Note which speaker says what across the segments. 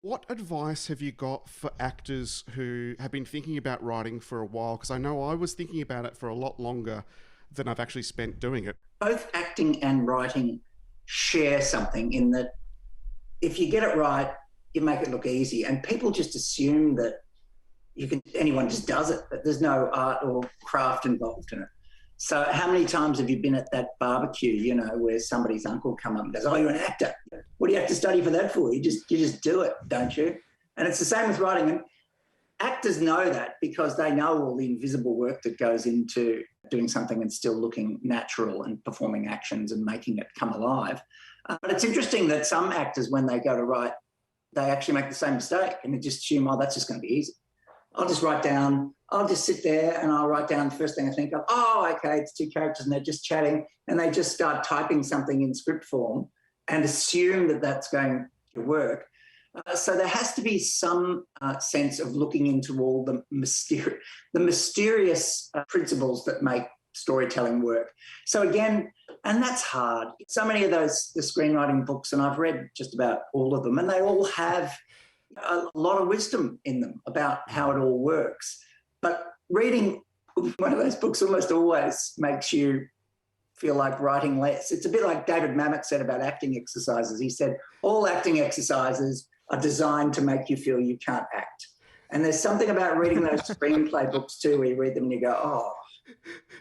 Speaker 1: What advice have you got for actors who have been thinking about writing for a while? Because I know I was thinking about it for a lot longer than I've actually spent doing it.
Speaker 2: Both acting and writing share something in that if you get it right, you make it look easy. And people just assume that anyone just does it, but there's no art or craft involved in it. So how many times have you been at that barbecue, where somebody's uncle come up and goes, "Oh, you're an actor. What do you have to study for that for? You just do it, don't you?" And it's the same with writing. And actors know that because they know all the invisible work that goes into doing something and still looking natural and performing actions and making it come alive. But it's interesting that some actors, when they go to write, they actually make the same mistake and they just assume, "Oh, that's just going to be easy. I'll just sit there and I'll write down the first thing I think of. Oh, okay, it's two characters and they're just chatting," and they just start typing something in script form and assume that that's going to work. So there has to be some sense of looking into all the mysterious principles that make storytelling work. So again, and that's hard. So many of the screenwriting books, and I've read just about all of them, and they all have a lot of wisdom in them about how it all works. But reading one of those books almost always makes you feel like writing less. It's a bit like David Mamet said about acting exercises. He said, all acting exercises are designed to make you feel you can't act. And there's something about reading those screenplay books too, where you read them and you go, "Oh,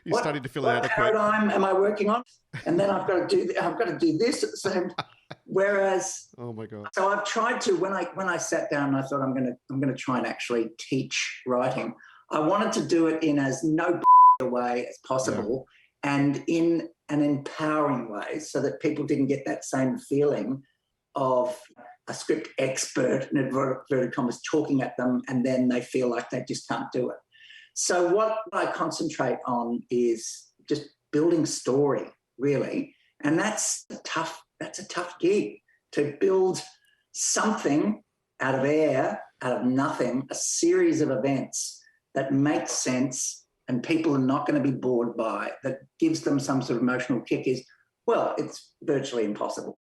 Speaker 1: You're starting to feel inadequate.
Speaker 2: What paradigm am I working on?" And then I've got to do this at the same time. Whereas,
Speaker 1: oh my God.
Speaker 2: So I've tried to, when I sat down and I thought I'm going to try and actually teach writing, I wanted to do it in as no way as possible, and in an empowering way, so that people didn't get that same feeling of a script expert, in inverted commas, talking at them, and then they feel like they just can't do it. So what I concentrate on is just building story, really, and that's a tough gig, to build something out of air, out of nothing, a series of events that make sense and people are not going to be bored by, that gives them some sort of emotional kick. It's virtually impossible.